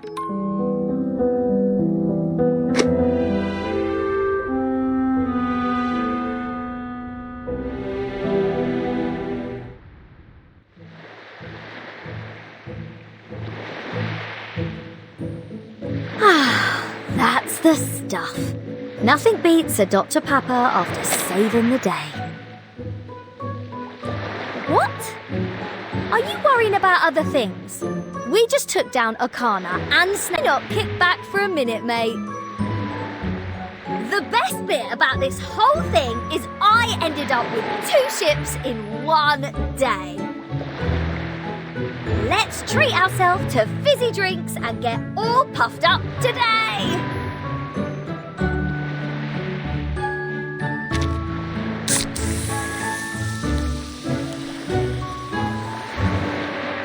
That's the stuff. Nothing beats a Dr. Pepper after saving the day. What? Are you worrying about other things? We just took down Arcana and not kick back for a minute, mate. The best bit about this whole thing is I ended up with 2 ships in one day. Let's treat ourselves to fizzy drinks and get all puffed up today.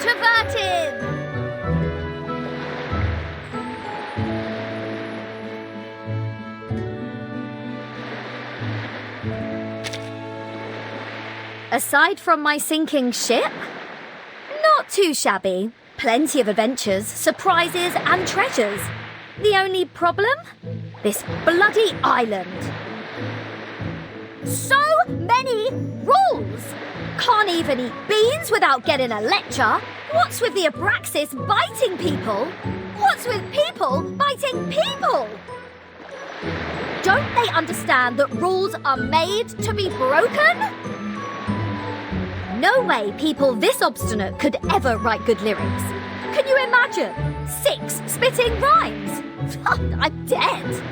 Travertin! Aside from my sinking ship, not too shabby. Plenty of adventures, surprises and treasures. The only problem? This bloody island. So many rules! Can't even eat beans without getting a lecture. What's with the Abraxas biting people? What's with people biting people? Don't they understand that rules are made to be broken? No way people this obstinate could ever write good lyrics. Can you imagine? 6 spitting rhymes. I'm dead.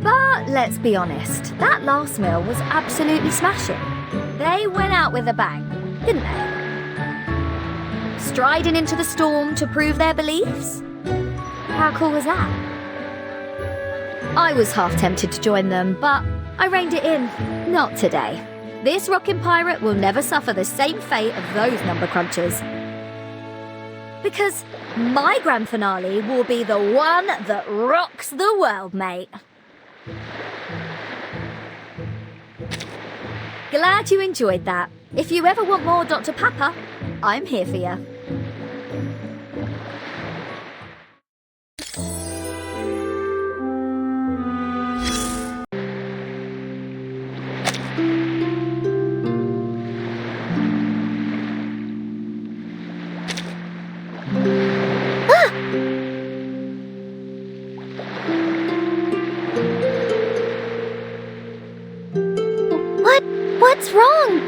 But let's be honest, that last meal was absolutely smashing. They went out with a bang, didn't they? Striding into the storm to prove their beliefs? How cool was that? I was half tempted to join them, but I reined it in. Not today. This rockin' pirate will never suffer the same fate of those number crunchers. Because my grand finale will be the one that rocks the world, mate. Glad you enjoyed that. If you ever want more Dr. Pepper, I'm here for you. What's wrong?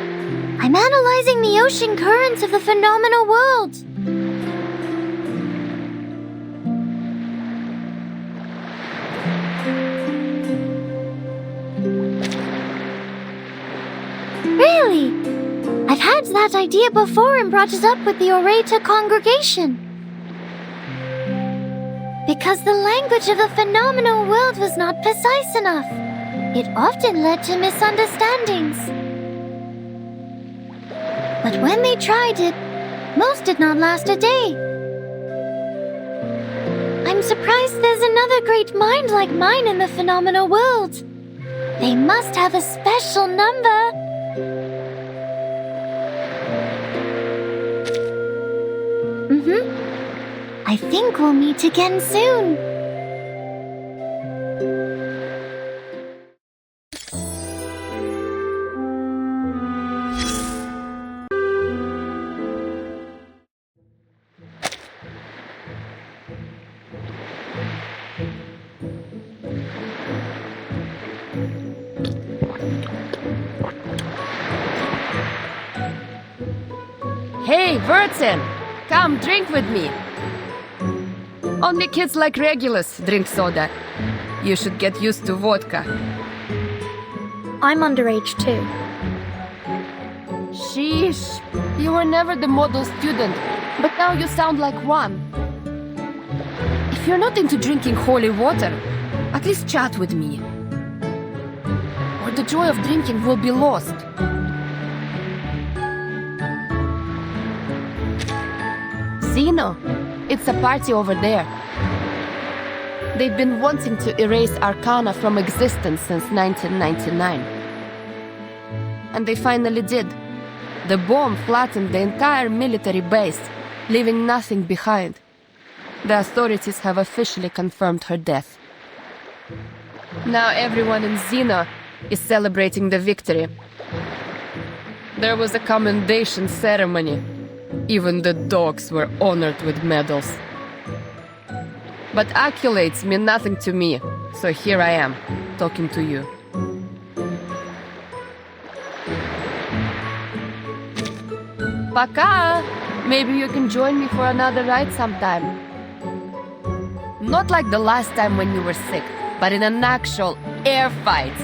I'm analyzing the ocean currents of the phenomenal world. Really? I've had that idea before and brought it up with the orator congregation. Because the language of the phenomenal world was not precise enough. It often led to misunderstandings. But when they tried it, most did not last a day. I'm surprised there's another great mind like mine in the phenomenal world. They must have a special number. I think we'll meet again soon. Hey, Vertin! Come drink with me. Only kids like Regulus drink soda. You should get used to vodka. I'm underage too. Sheesh. You were never the model student, but now you sound like one. If you're not into drinking holy water, at least chat with me. Or the joy of drinking will be lost. Zeno, it's a party over there. They've been wanting to erase Arcana from existence since 1999. And they finally did. The bomb flattened the entire military base, leaving nothing behind. The authorities have officially confirmed her death. Now everyone in Xena is celebrating the victory. There was a commendation ceremony. Even the dogs were honored with medals. But accolades mean nothing to me, so here I am, talking to you. Пока! Maybe you can join me for another ride sometime. Not like the last time when you were sick, but in an actual air fight.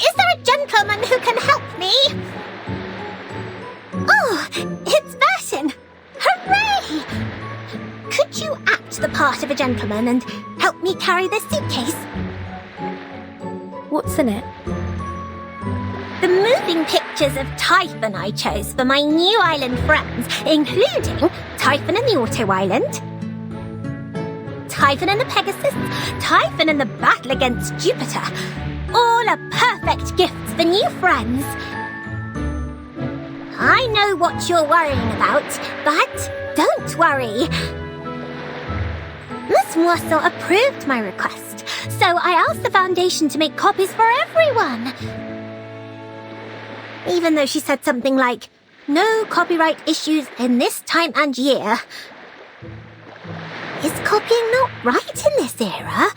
Is there a gentleman who can help me? Oh, it's Burton! Hooray! Could you act the part of a gentleman and help me carry this suitcase? What's in it? The moving pictures of Typhon I chose for my new island friends, including Typhon and the Auto Island, Typhon and the Pegasus, Typhon and the battle against Jupiter. All are perfect gifts for new friends. I know what you're worrying about, but don't worry. Miss Morsel approved my request, so I asked the Foundation to make copies for everyone. Even though she said something like, no copyright issues in this time and year. Is copying not right in this era?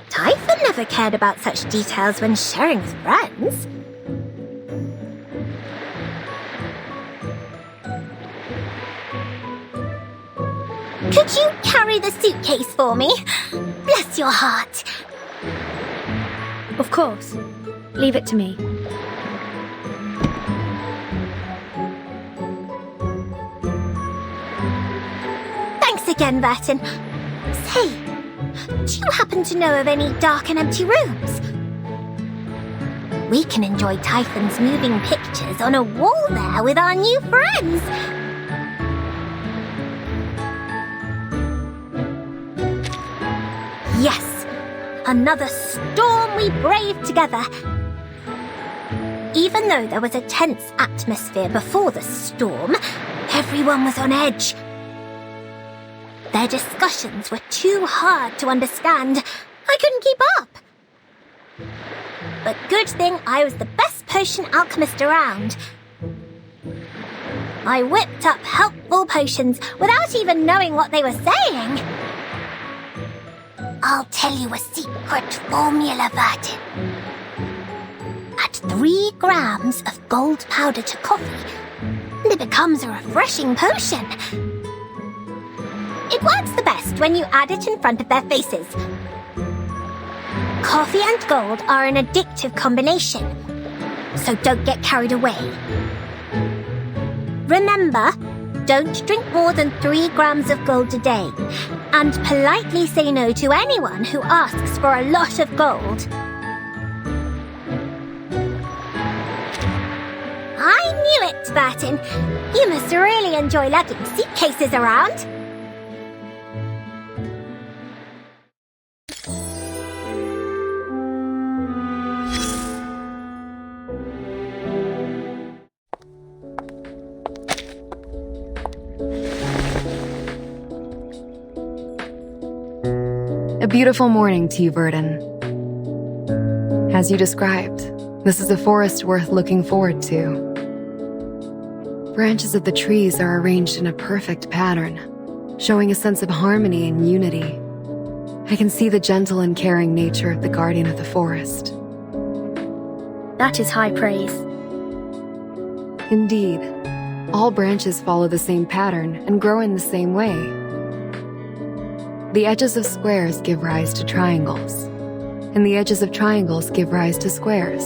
Typhon never cared about such details when sharing with friends. Could you carry the suitcase for me? Bless your heart. Of course. Leave it to me. Thanks again, Burton. Say, do you happen to know of any dark and empty rooms? We can enjoy Typhon's moving pictures on a wall there with our new friends. Yes, another storm we braved together. Even though there was a tense atmosphere before the storm, everyone was on edge. Their discussions were too hard to understand. I couldn't keep up. But good thing I was the best potion alchemist around. I whipped up helpful potions without even knowing what they were saying. I'll tell you a secret formula, Burton. Add 3 grams of gold powder to coffee, and it becomes a refreshing potion. It works the best when you add it in front of their faces. Coffee and gold are an addictive combination, so don't get carried away. Remember, don't drink more than 3 grams of gold a day, and politely say no to anyone who asks for a lot of gold. I knew it, Burton. You must really enjoy lugging suitcases around. A beautiful morning to you, Burden. As you described, this is a forest worth looking forward to. Branches of the trees are arranged in a perfect pattern, showing a sense of harmony and unity. I can see the gentle and caring nature of the guardian of the forest. That is high praise. Indeed, all branches follow the same pattern and grow in the same way. The edges of squares give rise to triangles, and the edges of triangles give rise to squares.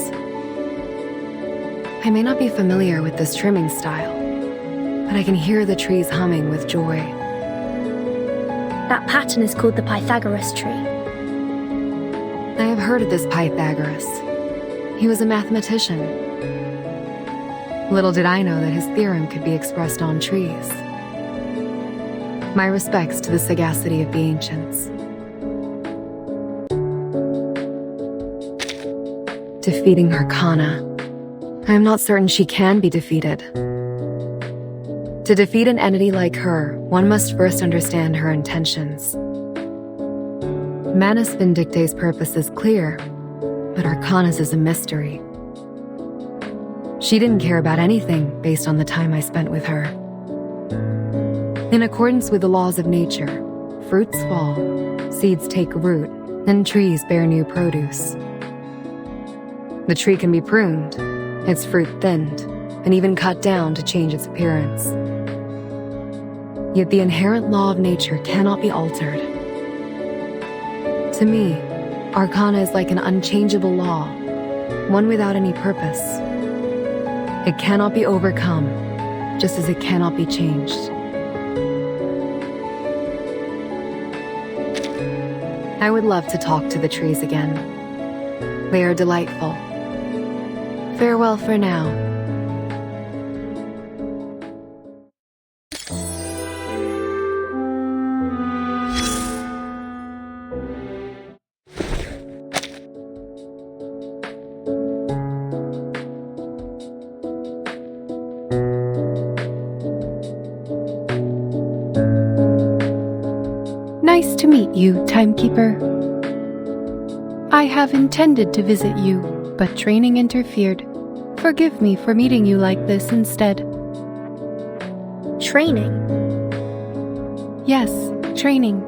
I may not be familiar with this trimming style, but I can hear the trees humming with joy. That pattern is called the Pythagoras tree. I have heard of this Pythagoras. He was a mathematician. Little did I know that his theorem could be expressed on trees. My respects to the sagacity of the ancients. Defeating Arcana. I am not certain she can be defeated. To defeat an entity like her, one must first understand her intentions. Manus Vindicte's purpose is clear, but Arcana's is a mystery. She didn't care about anything based on the time I spent with her. In accordance with the laws of nature, fruits fall, seeds take root, and trees bear new produce. The tree can be pruned, its fruit thinned, and even cut down to change its appearance. Yet the inherent law of nature cannot be altered. To me, Arcana is like an unchangeable law, one without any purpose. It cannot be overcome, just as it cannot be changed. I would love to talk to the trees again. They are delightful. Farewell for now. Nice to meet you, Timekeeper. I have intended to visit you, but training interfered. Forgive me for meeting you like this instead. Training? Yes, training.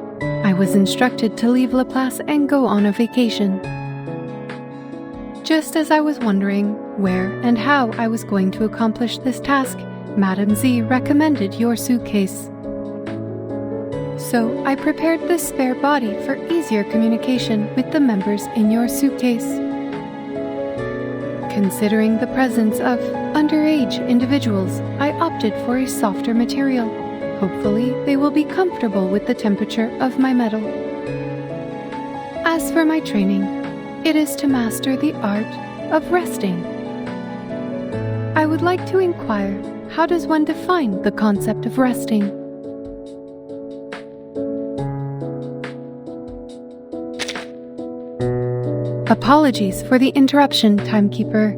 I was instructed to leave Laplace and go on a vacation. Just as I was wondering where and how I was going to accomplish this task, Madame Z recommended your suitcase. So I prepared this spare body for easier communication with the members in your suitcase. Considering the presence of underage individuals, I opted for a softer material. Hopefully, they will be comfortable with the temperature of my metal. As for my training, it is to master the art of resting. I would like to inquire, how does one define the concept of resting? Apologies for the interruption, Timekeeper.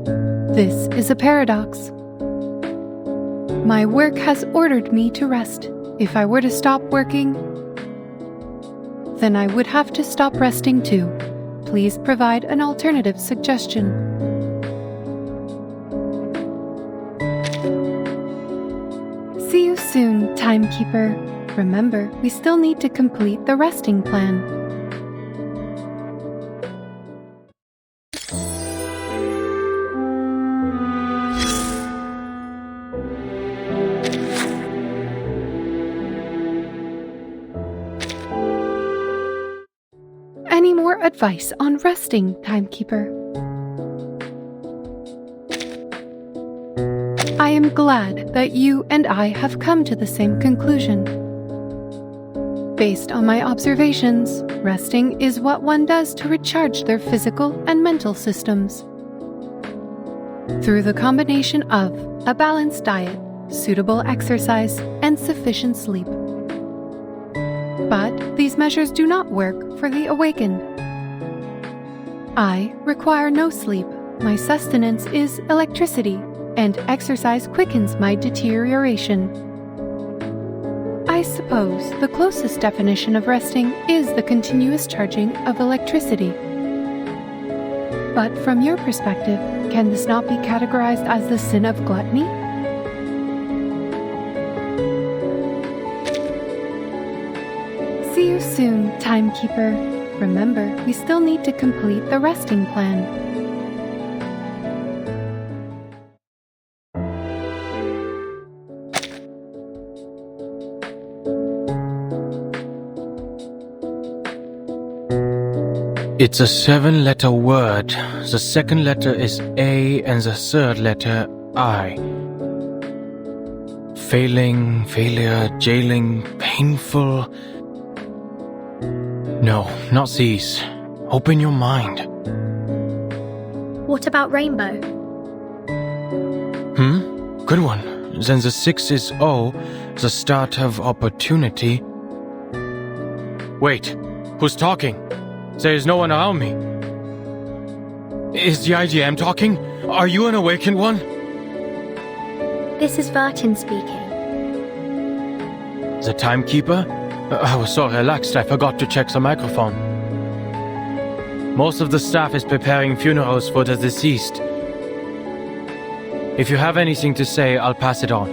This is a paradox. My work has ordered me to rest. If I were to stop working, then I would have to stop resting too. Please provide an alternative suggestion. See you soon, Timekeeper. Remember, we still need to complete the resting plan. Any more advice on resting, Timekeeper? I am glad that you and I have come to the same conclusion. Based on my observations, resting is what one does to recharge their physical and mental systems. Through the combination of a balanced diet, suitable exercise, and sufficient sleep. But these measures do not work for the awakened. I require no sleep. My sustenance is electricity, and exercise quickens my deterioration. I suppose the closest definition of resting is the continuous charging of electricity. But from your perspective, can this not be categorized as the sin of gluttony? See you soon, Timekeeper. Remember, we still need to complete the resting plan. It's a 7-letter word. The second letter is A and the third letter I. Failing, failure, jailing, painful. No, not these. Open your mind. What about Rainbow? Good one. Then the 6 is O, the start of opportunity. Wait, who's talking? There is no one around me. Is the IGM talking? Are you an awakened one? This is Vertin speaking. The timekeeper? I was so relaxed I forgot to check the microphone. Most of the staff is preparing funerals for the deceased. If you have anything to say, I'll pass it on.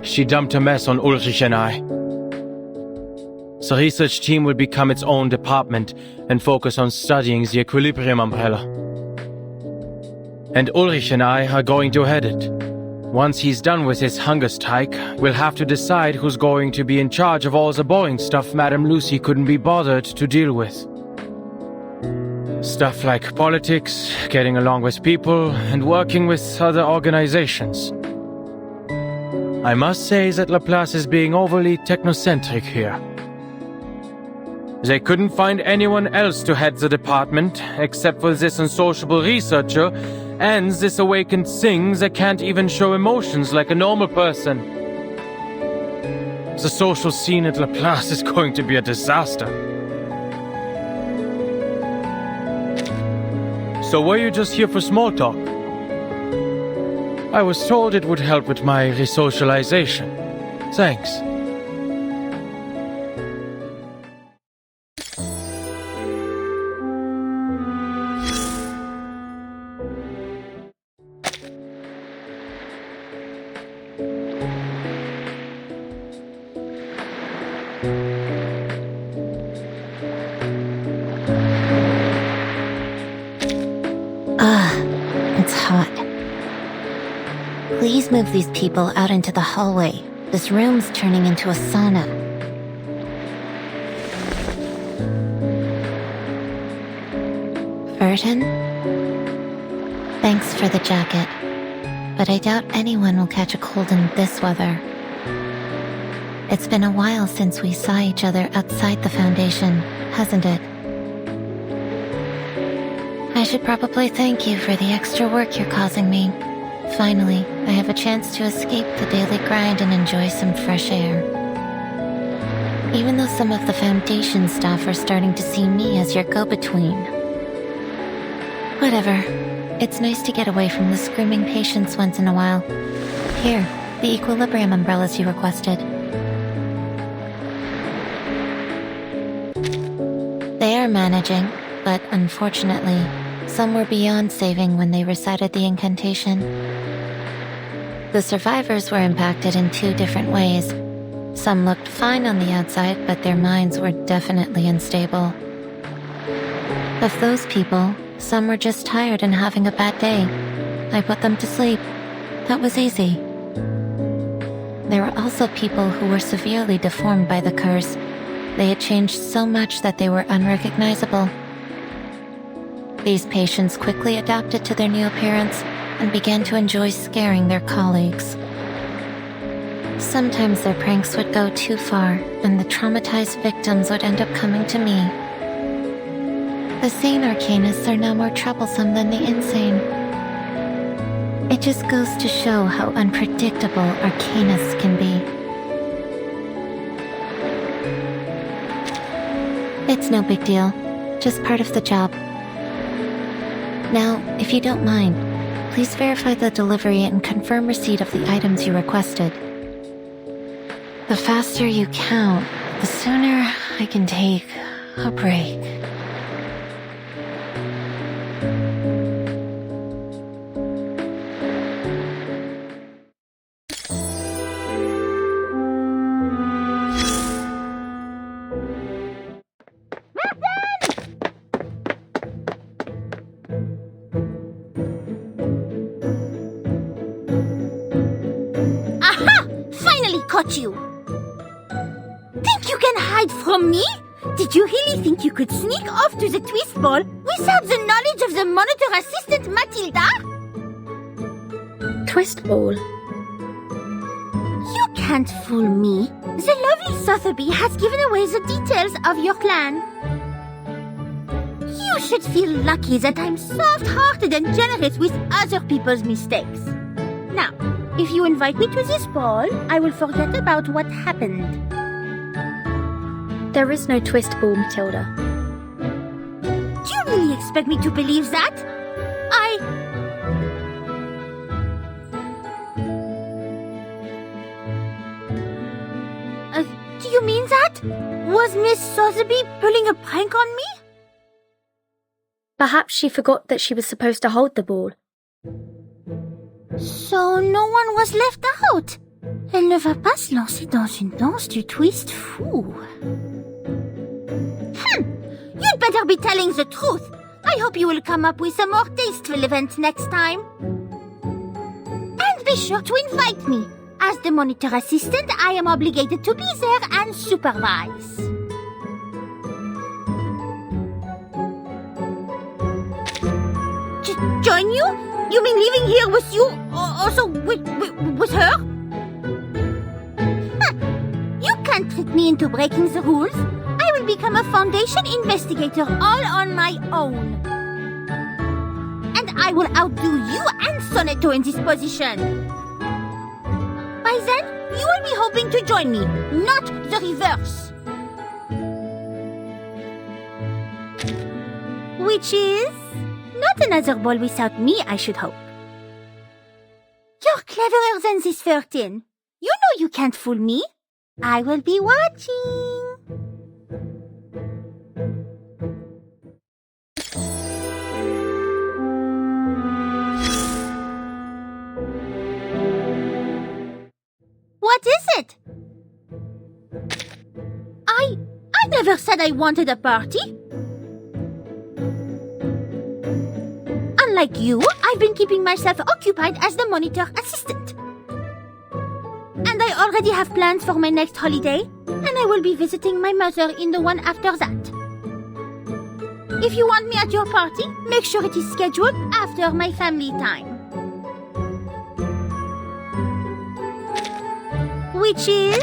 She dumped a mess on Ulrich and I. The research team will become its own department and focus on studying the equilibrium umbrella. And Ulrich and I are going to head it. Once he's done with his hunger strike, we'll have to decide who's going to be in charge of all the boring stuff Madame Lucy couldn't be bothered to deal with. Stuff like politics, getting along with people, and working with other organizations. I must say that Laplace is being overly technocentric here. They couldn't find anyone else to head the department, except for this unsociable researcher, and this awakened thing that can't even show emotions like a normal person. The social scene at Laplace is going to be a disaster. So were you just here for small talk? I was told it would help with my resocialization. Thanks. It's hot. Please move these people out into the hallway. This room's turning into a sauna. Vertin? Thanks for the jacket, but I doubt anyone will catch a cold in this weather. It's been a while since we saw each other outside the Foundation, hasn't it? I should probably thank you for the extra work you're causing me. Finally, I have a chance to escape the daily grind and enjoy some fresh air. Even though some of the Foundation staff are starting to see me as your go-between. Whatever. It's nice to get away from the screaming patients once in a while. Here, the equilibrium umbrellas you requested. They are managing, but unfortunately, some were beyond saving when they recited the incantation. The survivors were impacted in 2 different ways. Some looked fine on the outside, but their minds were definitely unstable. Of those people, some were just tired and having a bad day. I put them to sleep. That was easy. There were also people who were severely deformed by the curse. They had changed so much that they were unrecognizable. These patients quickly adapted to their new appearance and began to enjoy scaring their colleagues. Sometimes their pranks would go too far, and the traumatized victims would end up coming to me. The sane arcanists are now more troublesome than the insane. It just goes to show how unpredictable arcanists can be. It's no big deal, just part of the job. Now, if you don't mind, please verify the delivery and confirm receipt of the items you requested. The faster you count, the sooner I can take a break. Caught you. Think you can hide from me? Did you really think you could sneak off to the twist ball without the knowledge of the monitor assistant Matilda? Twist ball. You can't fool me. The lovely Sotheby has given away the details of your plan. You should feel lucky that I'm soft-hearted and generous with other people's mistakes. Now, if you invite me to this ball, I will forget about what happened. There is no twist ball, Matilda. Do you really expect me to believe that? Do you mean that? Was Miss Sotheby pulling a prank on me? Perhaps she forgot that she was supposed to hold the ball. So no one was left out. Elle ne va pas se lancer dans une danse du twist fou. You'd better be telling the truth. I hope you will come up with a more tasteful event next time. And be sure to invite me. As the monitor assistant, I am obligated to be there and supervise. Join you? You mean living here with you? Also with her? You can't trick me into breaking the rules. I will become a Foundation investigator all on my own. And I will outdo you and Sonetto in this position. By then, you will be hoping to join me, not the reverse. Which is not another ball without me, I should hope. You're cleverer than this 13. You know you can't fool me. I will be watching. What is it? I never said I wanted a party. Unlike you, I've been keeping myself occupied as the monitor assistant. And I already have plans for my next holiday, and I will be visiting my mother in the one after that. If you want me at your party, make sure it is scheduled after my family time. Which is...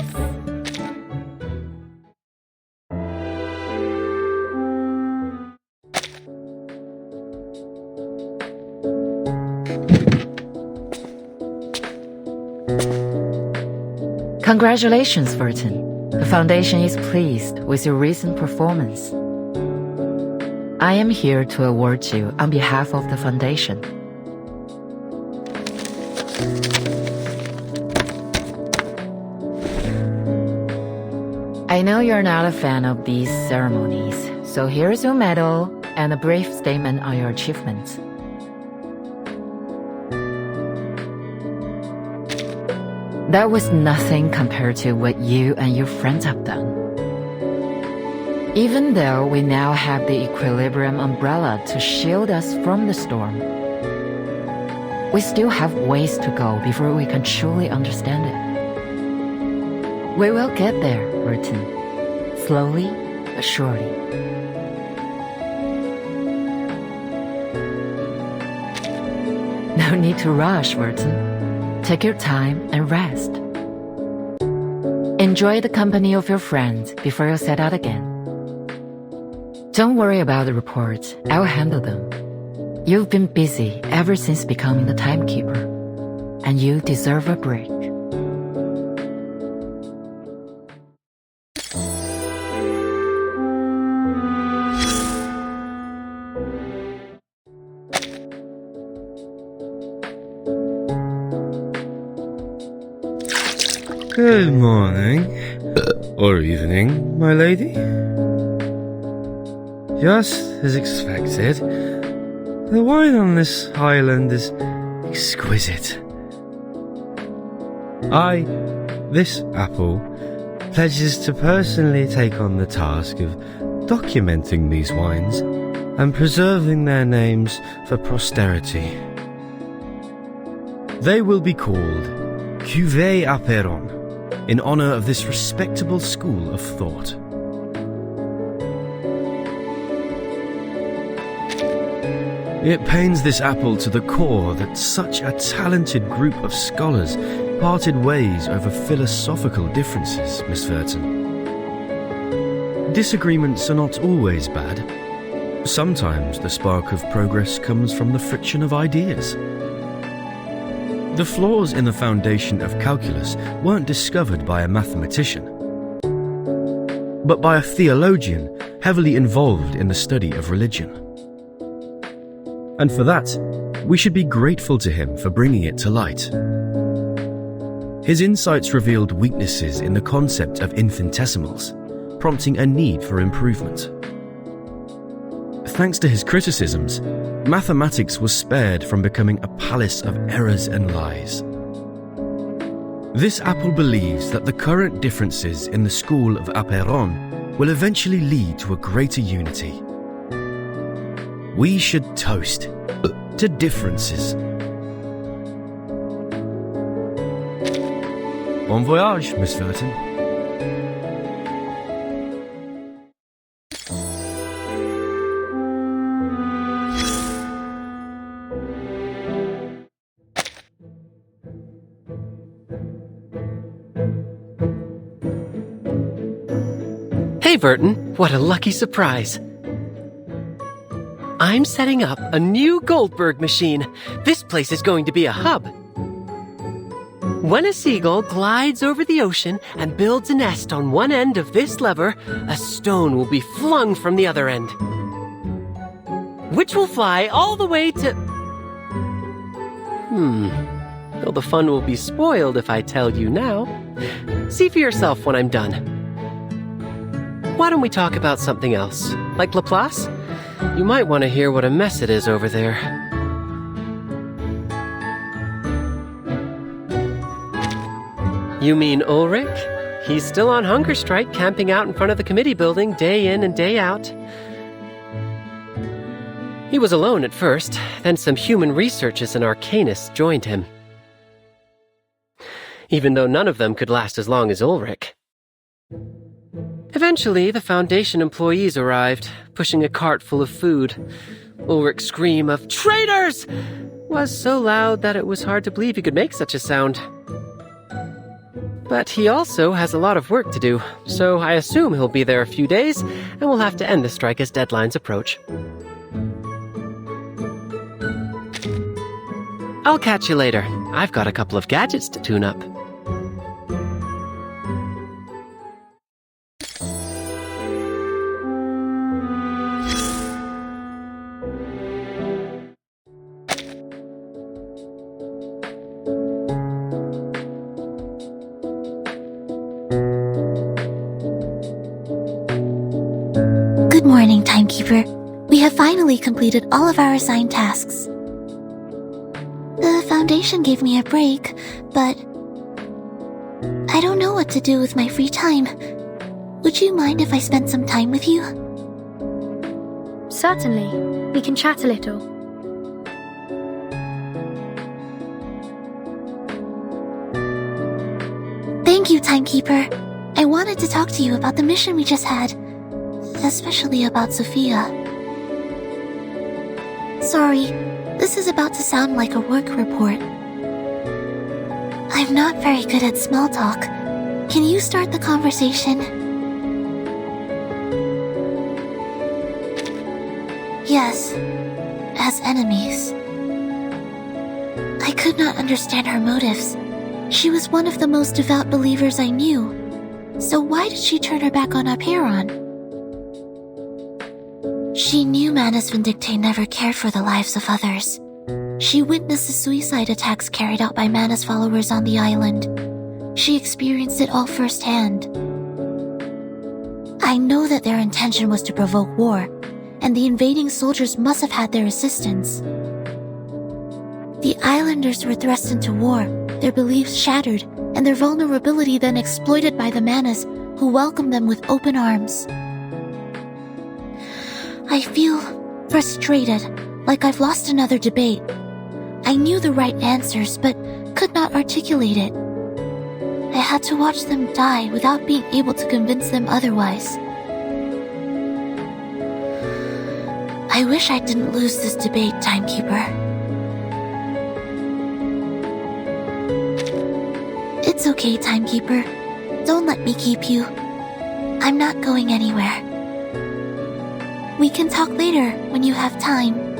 Congratulations, Burton. The Foundation is pleased with your recent performance. I am here to award you on behalf of the Foundation. I know you're not a fan of these ceremonies, so here's your medal and a brief statement on your achievements. That was nothing compared to what you and your friends have done. Even though we now have the Equilibrium umbrella to shield us from the storm, we still have ways to go before we can truly understand it. We will get there, Burton. Slowly but surely. No need to rush, Burton. Take your time and rest. Enjoy the company of your friends before you set out again. Don't worry about the reports. I'll handle them. You've been busy ever since becoming the timekeeper, and you deserve a break. Good morning, or evening, my lady. Just as expected, the wine on this island is exquisite. This apple, pledges to personally take on the task of documenting these wines and preserving their names for posterity. They will be called Cuvée Aperon, in honor of this respectable school of thought. It pains this apple to the core that such a talented group of scholars parted ways over philosophical differences, Miss Verton. Disagreements are not always bad. Sometimes the spark of progress comes from the friction of ideas. The flaws in the foundation of calculus weren't discovered by a mathematician, but by a theologian heavily involved in the study of religion. And for that, we should be grateful to him for bringing it to light. His insights revealed weaknesses in the concept of infinitesimals, prompting a need for improvement. Thanks to his criticisms, mathematics was spared from becoming a palace of errors and lies. This apple believes that the current differences in the school of Aperon will eventually lead to a greater unity. We should toast to differences. Bon voyage, Miss Verton. Hey, Burton, what a lucky surprise. I'm setting up a new Goldberg machine. This place is going to be a hub. When a seagull glides over the ocean and builds a nest on one end of this lever, a stone will be flung from the other end, which will fly all the way to... Well, the fun will be spoiled if I tell you now. See for yourself when I'm done. Why don't we talk about something else? Like Laplace? You might want to hear what a mess it is over there. You mean Ulrich? He's still on hunger strike, camping out in front of the committee building day in and day out. He was alone at first, then some human researchers and arcanists joined him. Even though none of them could last as long as Ulrich. Eventually, the Foundation employees arrived, pushing a cart full of food. Ulrich's scream of "Traitors!" was so loud that it was hard to believe he could make such a sound. But he also has a lot of work to do, so I assume he'll be there a few days, and we'll have to end the strike as deadlines approach. I'll catch you later. I've got a couple of gadgets to tune up. Good morning, Timekeeper. We have finally completed all of our assigned tasks. The Foundation gave me a break, but I don't know what to do with my free time. Would you mind if I spent some time with you? Certainly. We can chat a little. Thank you, Timekeeper. I wanted to talk to you about the mission we just had, especially about Sophia. Sorry, this is about to sound like a work report. I'm not very good at small talk. Can you start the conversation? Yes, as enemies. I could not understand her motives. She was one of the most devout believers I knew. So why did she turn her back on Aperon? She knew Manus Vindicte never cared for the lives of others. She witnessed the suicide attacks carried out by Manus followers on the island. She experienced it all firsthand. I know that their intention was to provoke war, and the invading soldiers must have had their assistance. The islanders were thrust into war, their beliefs shattered, and their vulnerability then exploited by the Manus, who welcomed them with open arms. I feel frustrated, like I've lost another debate. I knew the right answers, but could not articulate it. I had to watch them die without being able to convince them otherwise. I wish I didn't lose this debate, Timekeeper. okay, Timekeeper. Don't let me keep you. I'm not going anywhere. We can talk later when you have time.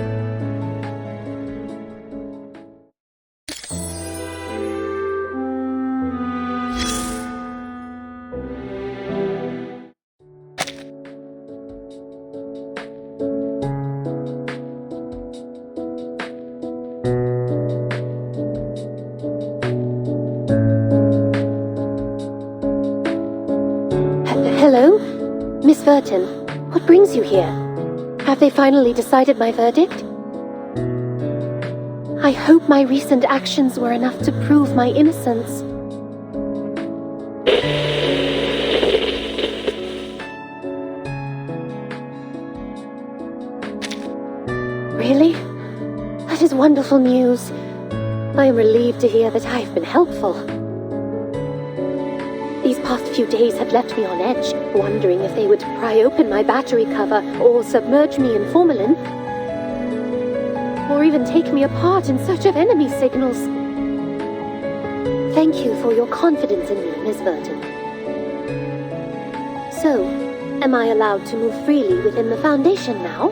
Hello? Miss Verton, what brings you here? Have they finally decided my verdict? I hope my recent actions were enough to prove my innocence. Really? That is wonderful news. I am relieved to hear that I have been helpful. These past few days had left me on edge, wondering if they would pry open my battery cover or submerge me in formalin, or even take me apart in search of enemy signals. Thank you for your confidence in me, Miss Verton. So, am I allowed to move freely within the Foundation now?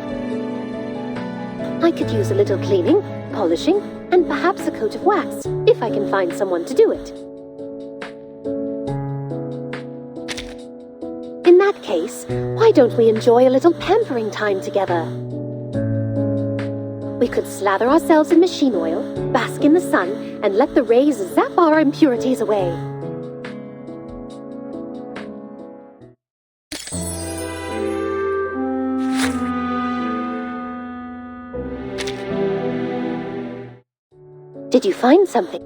I could use a little cleaning, polishing, and perhaps a coat of wax, if I can find someone to do it. In that case, why don't we enjoy a little pampering time together? We could slather ourselves in machine oil, bask in the sun, and let the rays zap our impurities away. Did you find something?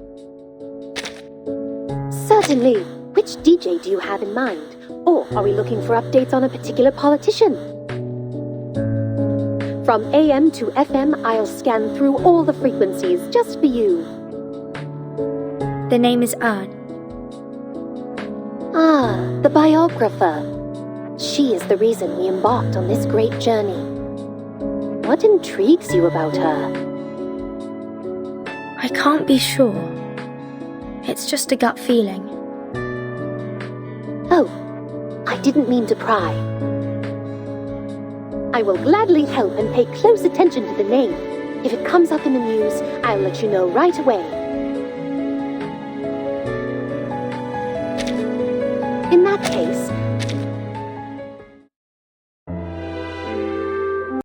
Certainly. Which DJ do you have in mind? Or are we looking for updates on a particular politician? From AM to FM, I'll scan through all the frequencies just for you. The name is Ern. Ah, the biographer. She is the reason we embarked on this great journey. What intrigues you about her? I can't be sure. It's just a gut feeling. Oh, I didn't mean to pry. I will gladly help and pay close attention to the name. If it comes up in the news, I'll let you know right away. In that case,